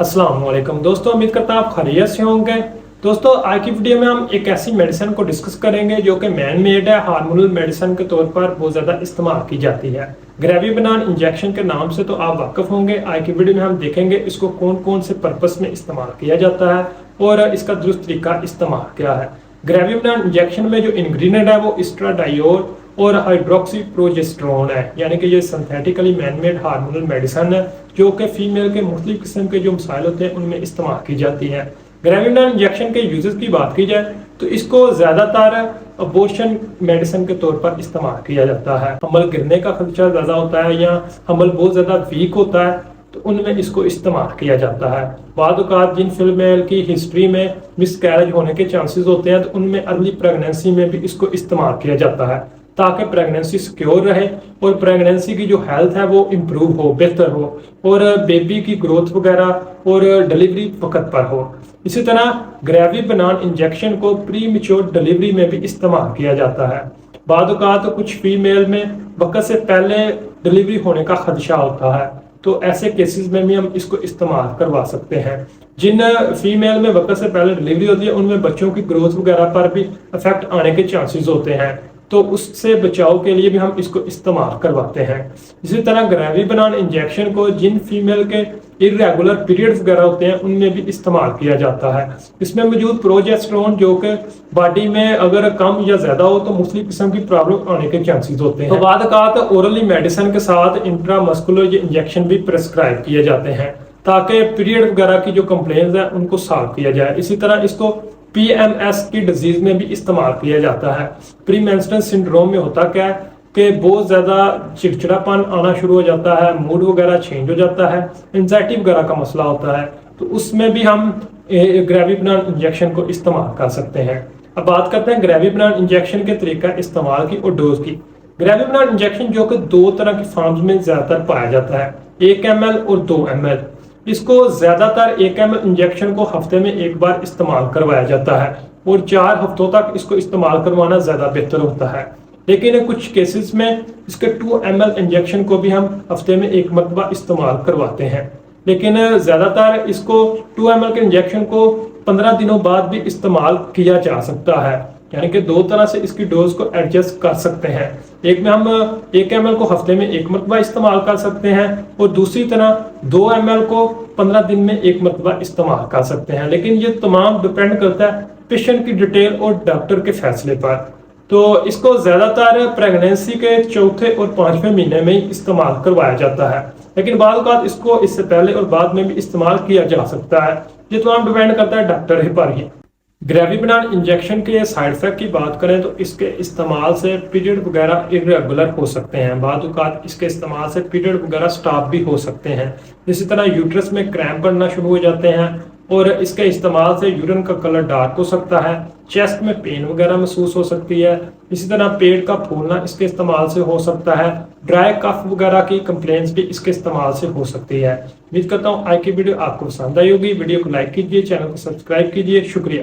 अस्सलाम वालेकुम दोस्तों, उम्मीद करता हूँ आप खैरियत से होंगे। दोस्तों, आज की वीडियो में हम एक ऐसी मेडिसिन को डिस्कस करेंगे जो कि मैन मेड है, हार्मोनल मेडिसिन के तौर पर बहुत ज़्यादा इस्तेमाल की जाती है। ग्रेविबनान इंजेक्शन के नाम से तो आप वाकिफ होंगे। आज की वीडियो में हम देखेंगे इसको कौन कौन से पर्पस में इस्तेमाल किया जाता है और इसका दुरुस्त तरीका इस्तेमाल क्या है। ग्रेविबनान इंजेक्शन में जो इंग्रेडिएंट है वो एस्ट्राडायोल और हाइड्रोक्सी प्रोजेस्टेरोन है, यानी कि ये सिंथेटिकली मैनमेड हार्मोनल मेडिसिन है जो कि फीमेल के मुख्तलिफ किस्म के जो मसाइल होते हैं उनमें इस्तेमाल की जाती है। ग्रेविबनान इंजेक्शन के यूजेस की बात की जाए तो इसको ज़्यादातर अबॉर्शन मेडिसिन के तौर पर इस्तेमाल किया जाता है। हमल गिरने का खदशा ज़्यादा होता है या हमल बहुत ज़्यादा वीक होता है तो उनमें इसको इस्तेमाल किया जाता है। बाद औक़ात जिन फीमेल की हिस्ट्री में मिसकैरेज होने के चांसेस होते हैं तो उनमें अर्ली प्रेगनेंसी में भी इसको इस्तेमाल किया जाता है ताकि प्रेगनेंसी सिक्योर रहे और प्रेगनेंसी की जो हेल्थ है वो इम्प्रूव हो, बेहतर हो और बेबी की ग्रोथ वगैरह और डिलीवरी वक्त पर हो। इसी तरह ग्रेविबनान इंजेक्शन को प्री मैच्योर डिलीवरी में भी इस्तेमाल किया जाता है। बाद औक़ात कुछ फीमेल में वक्त से पहले डिलीवरी होने का खदशा होता है तो ऐसे केसेस में भी हम इसको इस्तेमाल करवा सकते हैं। जिन फीमेल में वक्त से पहले डिलीवरी होती है उनमें बच्चों की ग्रोथ वगैरह पर भी इफेक्ट आने के चांसेस होते हैं तो उससे बचाव के लिए भी हम इसको इस्तेमाल करवाते हैं। इसी तरह ग्रेविबनान इंजेक्शन को जिन फीमेल के इरेगुलर पीरियड्स वगैरह होते हैं उनमें भी इस्तेमाल किया जाता है। इसमें मौजूद प्रोजेस्टेरोन जो कि बॉडी में अगर कम या ज्यादा हो तो मुख्तलिफ किस्म की प्रॉब्लम आने के चांसेस होते हैं। तो बाद औक़ात ओरली मेडिसिन के साथ इंट्रामस्कुलर इंजेक्शन भी प्रेस्क्राइब किए जाते हैं ताकि पीरियड वगैरह की जो कंप्लेंट्स हैं उनको सॉल्व किया जाए। इसी तरह इसको PMS की डिजीज में भी इस्तेमाल किया जाता है। प्री मेंस्ट्रुअल सिंड्रोम में होता क्या है कि बहुत ज़्यादा चिड़चिड़ापन आना शुरू हो जाता है, मूड वगैरह चेंज हो जाता है, एंजाइटी वगैरह का मसला होता है तो उसमें भी हम ग्रेविबनान इंजेक्शन को इस्तेमाल कर सकते हैं। अब बात करते हैं ग्रेविबनान इंजेक्शन के तरीका इस्तेमाल की और डोज की। ग्रेविबनान इंजेक्शन जो कि दो तरह की फॉर्म्स में ज़्यादातर पाया जाता है, 1 ml और 2 ml। इसको ज्यादातर 1 ml इंजेक्शन को हफ्ते में एक बार इस्तेमाल करवाया जाता है और 4 हफ्तों तक इसको इस्तेमाल करवाना ज्यादा बेहतर होता है। लेकिन कुछ केसेस में इसके 2 ml इंजेक्शन को भी हम हफ्ते में एक मरतबा इस्तेमाल करवाते हैं, लेकिन ज्यादातर इसको 2 ml के इंजेक्शन को 15 दिनों बाद भी इस्तेमाल किया जा सकता है, यानी कि दो तरह से इसकी डोज को एडजस्ट कर सकते हैं। एक में हम 1 ml को हफ्ते में एक मरतबा इस्तेमाल कर सकते हैं और दूसरी तरह 2 ml को 15 दिन में एक मरतबा इस्तेमाल कर सकते हैं। लेकिन ये तमाम डिपेंड करता है पेशेंट की डिटेल और डॉक्टर के फैसले पर। तो इसको ज़्यादातर प्रेगनेंसी के चौथे और 5वें महीने में ही इस्तेमाल करवाया जाता है, लेकिन बाद औक़ात इसको इससे पहले और बाद में भी इस्तेमाल किया जा सकता है। ये तमाम डिपेंड करता है डॉक्टर पर ही। ग्रेविबनान इंजेक्शन के साइड इफेक्ट की बात करें तो इसके इस्तेमाल से पीरियड वगैरह इरेगुलर हो सकते हैं। बाद औक़ात इसके इस्तेमाल से पीरियड वगैरह स्टॉप भी हो सकते हैं। इसी तरह यूट्रस में क्रैम्प बनना शुरू हो जाते हैं और इसके इस्तेमाल से यूरिन का कलर डार्क हो सकता है, चेस्ट में पेन वगैरह महसूस हो सकती है। इसी तरह पेट का फूलना इसके इस्तेमाल से हो सकता है। ड्राई कफ वगैरह की कंप्लेंट्स भी इसके इस्तेमाल से हो सकती है। उम्मीद करता हूँ आज की वीडियो आपको पसंद आई होगी। वीडियो को लाइक कीजिए, चैनल को सब्सक्राइब कीजिए। शुक्रिया।